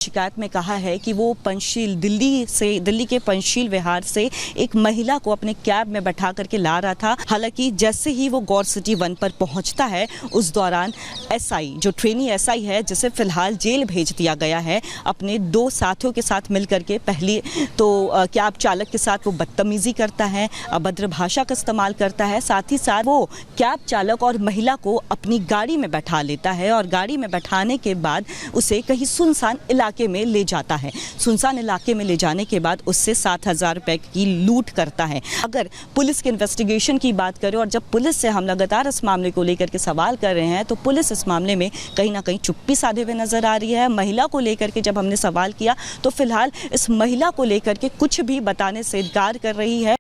शिकायत में कहा है कि वो पंचशील दिल्ली के पंचशील विहार से एक महिला को अपने कैब में बैठा करके ला रहा था। हालांकि जैसे ही वो गौर सिटी 1 पर पहुंचता है उस दौरान एसआई, जो ट्रेनी एसआई है, जिसे फिलहाल जेल भेज दिया गया है, अपने 2 साथियों के साथ मिलकर के पहले तो कैब चालक के साथ वो बदतमीजी करता है, अभद्र भाषा का इस्तेमाल करता है। साथ ही साथ वो कैब चालक और महिला को अपनी गाड़ी में बैठा लेता है और गाड़ी में बैठाने के बाद उसे कहीं सुनसान इलाके में ले जाता है। सुनसान इलाके में ले जाने के बाद उससे 7,000 रुपए की लूट करता है। अगर पुलिस के इन्वेस्टिगेशन की बात करें और जब पुलिस से हम लगातार इस मामले को लेकर के सवाल कर रहे हैं तो पुलिस इस मामले में कहीं ना कहीं चुप्पी साधे हुए नजर आ रही है। महिला को लेकर के जब हमने सवाल किया तो फिलहाल इस महिला को लेकर के कुछ भी बताने से इनकार कर रही है।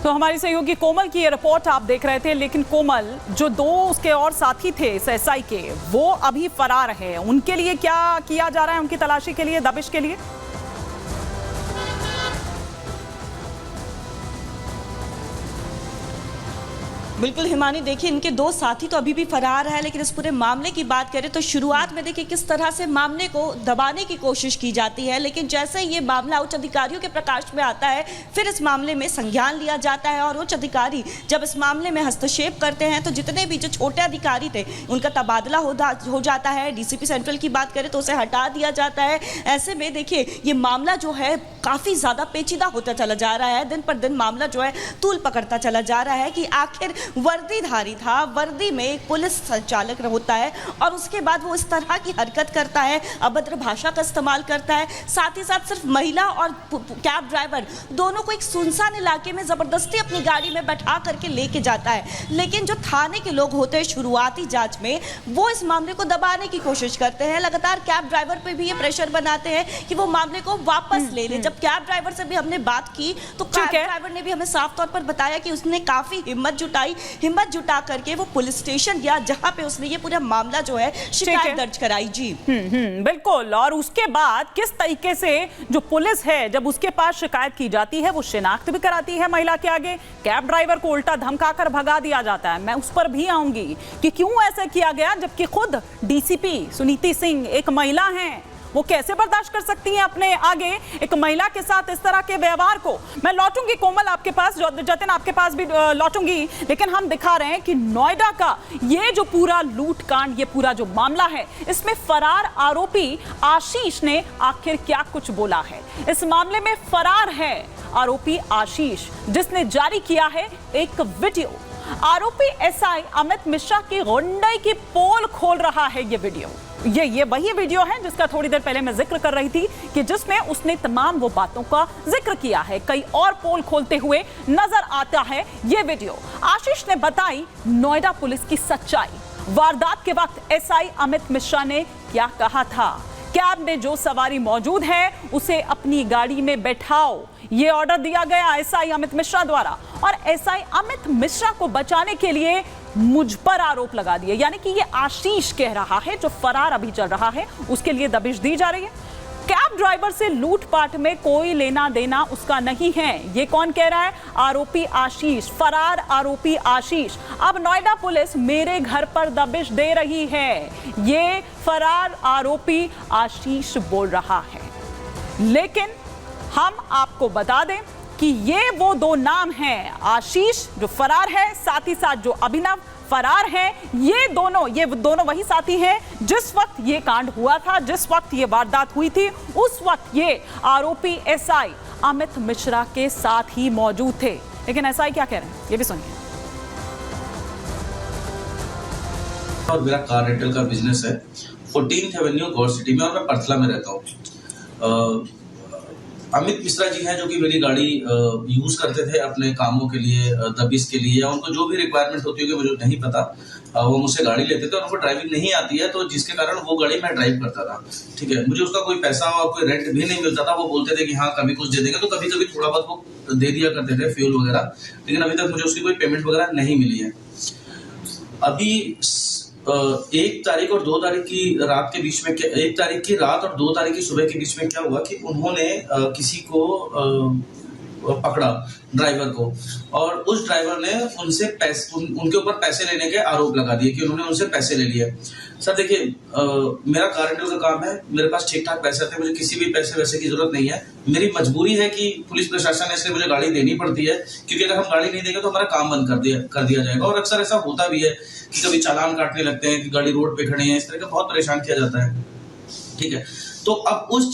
तो हमारी सहयोगी कोमल की ये रिपोर्ट आप देख रहे थे, लेकिन कोमल, जो 2 उसके और साथी थे इस एसआई के, वो अभी फरार हैं। उनके लिए क्या किया जा रहा है, उनकी तलाशी के लिए, दबिश के लिए? बिल्कुल हिमानी, देखिए इनके 2 साथी तो अभी भी फरार है, लेकिन इस पूरे मामले की बात करें तो शुरुआत में देखिए किस तरह से मामले को दबाने की कोशिश की जाती है, लेकिन जैसे ये मामला उच्च अधिकारियों के प्रकाश में आता है फिर इस मामले में संज्ञान लिया जाता है और उच्च अधिकारी जब इस मामले में हस्तक्षेप करते हैं तो जितने भी जो छोटे अधिकारी थे उनका तबादला हो जाता है। डीसीपी सेंट्रल की बात करें तो उसे हटा दिया जाता है। ऐसे में देखिए ये मामला जो है काफ़ी ज़्यादा पेचीदा होता चला जा रहा है। दिन पर दिन मामला जो है तूल पकड़ता चला जा रहा है कि आखिर वर्दीधारी था, वर्दी में एक पुलिस संचालक होता है और उसके बाद वो इस तरह की हरकत करता है, अभद्र भाषा का इस्तेमाल करता है। साथ ही साथ सिर्फ महिला और कैब ड्राइवर दोनों को एक सुनसान इलाके में ज़बरदस्ती अपनी गाड़ी में बैठा करके लेके जाता है। लेकिन जो थाने के लोग होते हैं शुरुआती जांच में वो इस मामले को दबाने की कोशिश करते हैं। लगातार कैब ड्राइवर पे भी ये प्रेशर बनाते हैं कि वो मामले को वापस ले ले। जब कैब ड्राइवर से भी हमने बात की तो कैब ड्राइवर ने भी हमें साफ तौर पर बताया कि उसने काफ़ी हिम्मत जुटा करके वो पुलिस स्टेशन गया जहां पे उसने ये पूरा मामला जो है शिकायत दर्ज कराई। जी बिल्कुल। और उसके बाद किस तरीके से जो पुलिस है जब उसके पास शिकायत की जाती है वो शिनाख्त भी कराती है महिला के आगे, कैब ड्राइवर को उल्टा धमकाकर भगा दिया जाता है। मैं उस पर भी आऊंगी कि क्यों ऐसा किया गया, जबकि खुद डीसीपी सुनीति सिंह एक महिला हैं, वो कैसे बर्दाश्त कर सकती हैं अपने आगे एक महिला के साथ इस तरह के व्यवहार को। मैं लौटूंगी कोमल आपके पास, जतिन आपके पास भी लौटूंगी, लेकिन हम दिखा रहे हैं कि नोएडा का ये जो पूरा लूटकांड, ये पूरा जो मामला है, इसमें फरार आरोपी आशीष ने आखिर क्या कुछ बोला है। इस मामले में फरार है आरोपी आशीष, जिसने जारी किया है एक वीडियो। आरोपी एसआई अमित मिश्रा की गुंडाई की पोल खोल रहा है ये वीडियो। ये वही वीडियो है जिसका थोड़ी देर पहले मैं जिक्र कर रही थी कि जिसमें उसने तमाम वो बातों का जिक्र किया है। कई और पोल खोलते हुए नजर आता है ये वीडियो। आशीष ने बताई नोएडा पुलिस की सच्चाई। वारदात के वक्त एसआई अमित मिश्रा ने क्या कहा था। कैब में जो सवारी मौजूद है उसे अपनी गाड़ी में बैठाओ, ये ऑर्डर दिया गया एसआई अमित मिश्रा द्वारा। और एसआई अमित मिश्रा को बचाने के लिए मुझ पर आरोप लगा दिए, यानी कि ये आशीष कह रहा है जो फरार अभी चल रहा है उसके लिए दबिश दी जा रही है। कैब ड्राइवर से लूटपाट में कोई लेना देना उसका नहीं है, ये कौन कह रहा है? आरोपी आशीष, फरार आरोपी आशीष। अब नोएडा पुलिस मेरे घर पर दबिश दे रही है, ये फरार आरोपी आशीष बोल रहा है। लेकिन हम आपको बता दें कि ये वो 2 नाम हैं, आशीष जो फरार है, साथ ही साथ जो अभिनव फरार है। ये दोनों वही साथी हैं जिस वक्त ये कांड हुआ था, जिस वक्त ये वारदात हुई थी, उस वक्त ये आरोपी एसआई अमित मिश्रा के साथ ही मौजूद थे। लेकिन एसआई क्या कह रहे हैं ये भी सुनिए। और मेरा कार रेंटल का बिजनेस है 14th एवेन्यू गौर सिटी में और मैं परथला में रहता हूँ। अमित मिश्रा जी हैं जो कि मेरी गाड़ी यूज करते थे अपने कामों के लिए, दबिश के लिए, या उनको जो भी रिक्वायरमेंट होती होगी मुझे नहीं पता, वो मुझसे गाड़ी लेते थे और उनको ड्राइविंग नहीं आती है, तो जिसके कारण वो गाड़ी मैं ड्राइव करता था। ठीक है, मुझे उसका कोई पैसा और कोई रेंट भी नहीं मिलता था। वो बोलते थे कि हाँ कभी कुछ दे देंगे, तो कभी कभी थोड़ा बहुत वो दे दिया करते थे फ्यूल वगैरह, लेकिन अभी तक मुझे उसकी कोई पेमेंट वगैरह नहीं मिली है। अभी 1 तारीख और 2 तारीख की रात के बीच में 1 तारीख की रात और 2 तारीख की सुबह के बीच में क्या हुआ कि उन्होंने किसी को पकड़ा ड्राइवर को, और उस ड्राइवर ने उनसे उनके ऊपर पैसे लेने के आरोप लगा दिए कि उन्होंने उनसे पैसे ले लिए। सर देखिए, मेरा कार रेंटल का काम है, मेरे पास ठीक ठाक पैसे थे, मुझे किसी भी पैसे वैसे की जरूरत नहीं है। मेरी मजबूरी है कि पुलिस प्रशासन ने इसलिए मुझे गाड़ी देनी पड़ती है, क्योंकि अगर हम गाड़ी नहीं देंगे तो हमारा काम बंद कर दिया जाएगा। और अक्सर ऐसा होता भी है कि कभी चालान काटने लगते हैं कि गाड़ी रोड पे खड़ी है, इस तरह का बहुत परेशान किया जाता है। ठीक है, तो अब उस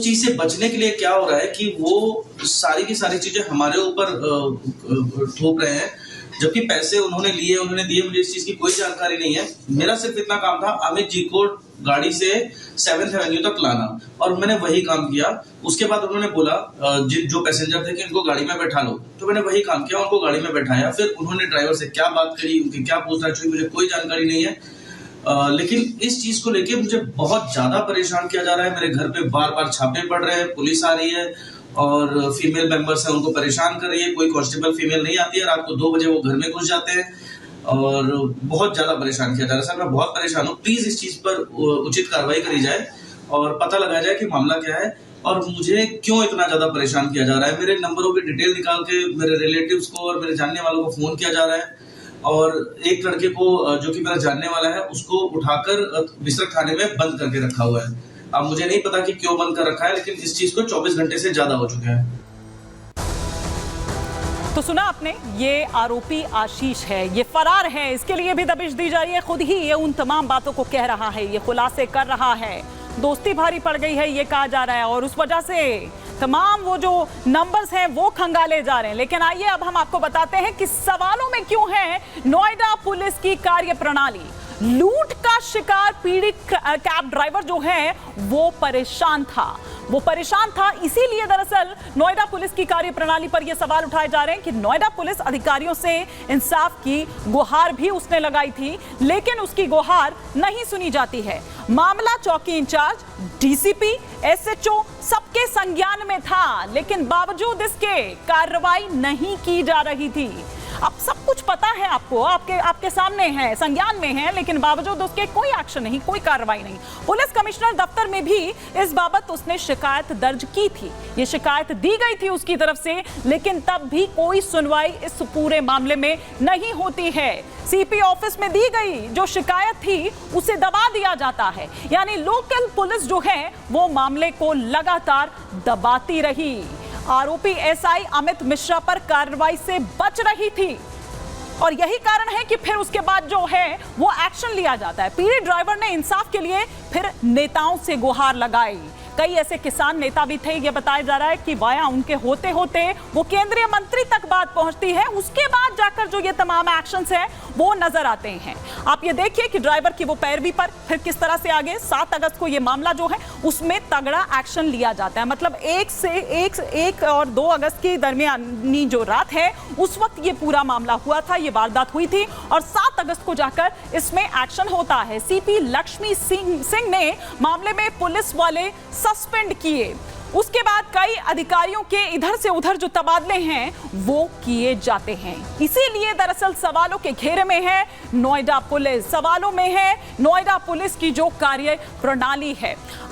चीज से बचने के लिए क्या हो रहा है कि वो सारी की सारी चीजें हमारे ऊपर थोप रहे हैं, जबकि पैसे उन्होंने दिए, मुझे इस चीज की कोई जानकारी नहीं है। मेरा सिर्फ इतना काम था अमित जी को गाड़ी से 7th एवेन्यू तक लाना, और मैंने वही काम किया। उसके बाद उन्होंने बोला जो पैसेंजर थे कि इनको गाड़ी में बैठा लो, तो मैंने वही काम किया, उनको गाड़ी में बैठाया। फिर उन्होंने ड्राइवर से क्या बात करी, उनकी क्या पूछताछ हुई, मुझे कोई जानकारी नहीं है। लेकिन इस चीज को लेके मुझे बहुत ज्यादा परेशान किया जा रहा है। मेरे घर पे बार बार छापे पड़ रहे हैं, पुलिस आ रही है और फीमेल मेंबर्स है उनको परेशान कर रही है। कोई कांस्टेबल फीमेल नहीं आती है, रात को 2 बजे वो घर में घुस जाते हैं और बहुत ज्यादा परेशान किया जा रहा है। सर मैं बहुत परेशान हूँ, प्लीज इस चीज पर उचित कार्रवाई करी जाए और पता लगाया जाए कि मामला क्या है और मुझे क्यों इतना ज्यादा परेशान किया जा रहा है। मेरे नंबरों की डिटेल निकाल के मेरे रिलेटिव्स को और मेरे जानने वालों को फोन किया जा रहा है, और एक लड़के को जो कि मेरा जानने वाला है उसको उठाकर बिसरख थाने में बंद करके रखा हुआ है। अब मुझे नहीं पता कि क्यों बंद कर रखा है, लेकिन इस चीज को 24 घंटे से ज्यादा हो चुके हैं। तो सुना आपने, ये आरोपी आशीष है, ये फरार है, इसके लिए भी दबिश दी जा रही है। खुद ही ये उन तमाम बातों को कह रहा है, ये खुलासे कर रहा है, दोस्ती भारी पड़ गई है ये कहा जा रहा है, और उस वजह से तमाम वो जो नंबर्स हैं वो खंगाले जा रहे हैं। लेकिन आइए अब हम आपको बताते हैं कि सवालों में क्यों है नोएडा पुलिस की कार्यप्रणाली। लूट का शिकार पीड़ित कैब ड्राइवर जो है वो परेशान था, इसीलिए दरअसल नोएडा पुलिस की कार्यप्रणाली पर यह सवाल उठाए जा रहे हैं कि नोएडा पुलिस अधिकारियों से इंसाफ की गुहार भी उसने लगाई थी, लेकिन उसकी गुहार नहीं सुनी जाती है। मामला चौकी इंचार्ज, डीसीपी, एसएचओ सबके संज्ञान में था, लेकिन बावजूद इसके कार्रवाई नहीं की जा रही थी। अब सब कुछ पता है आपको, आपके सामने है, संज्ञान में है, लेकिन बावजूद उसके कोई एक्शन नहीं, कोई कार्रवाई नहीं। पुलिस कमिश्नर दफ्तर में भी इस बाबत उसने शिकायत दर्ज की थी, ये शिकायत दी गई थी उसकी तरफ से, लेकिन तब भी कोई सुनवाई इस पूरे मामले में नहीं होती है। सीपी ऑफिस में दी गई जो शिकायत थी उसे दबा दिया जाता है, यानी लोकल पुलिस जो है वो मामले को लगातार दबाती रही। आरोपी एसआई अमित मिश्रा पर कार्रवाई से बच रही थी, और यही कारण है कि फिर उसके बाद जो है वो एक्शन लिया जाता है। पीड़ित ड्राइवर ने इंसाफ के लिए फिर नेताओं से गुहार लगाई। कई ऐसे किसान नेता भी थे, ये बताया जा रहा है कि वाया उनके होते होते वो केंद्रीय मंत्री तक बात पहुंचती है, उसके बाद जाकर जो ये तमाम एक्शंस है वो नजर आते हैं। आप ये देखिए कि ड्राइवर की वो पैरवी पर फिर किस तरह से आगे 7 अगस्त को ये मामला जो है उसमें तगड़ा एक्शन लिया जाता है। मतलब 1 और 2 अगस्त की दरमियानी जो रात है उस वक्त ये पूरा मामला हुआ था, ये वारदात हुई थी, और 7 अगस्त को जाकर इसमें एक्शन होता है। सीपी लक्ष्मी सिंह ने मामले में पुलिस वाले सस्पेंड किए। उसके बाद कई अधिकारियों के इधर से उधर जो तबादले हैं वो किए जाते हैं। इसीलिए दरअसल सवालों के घेरे में है नोएडा पुलिस, सवालों में है नोएडा पुलिस की जो कार्य प्रणाली है।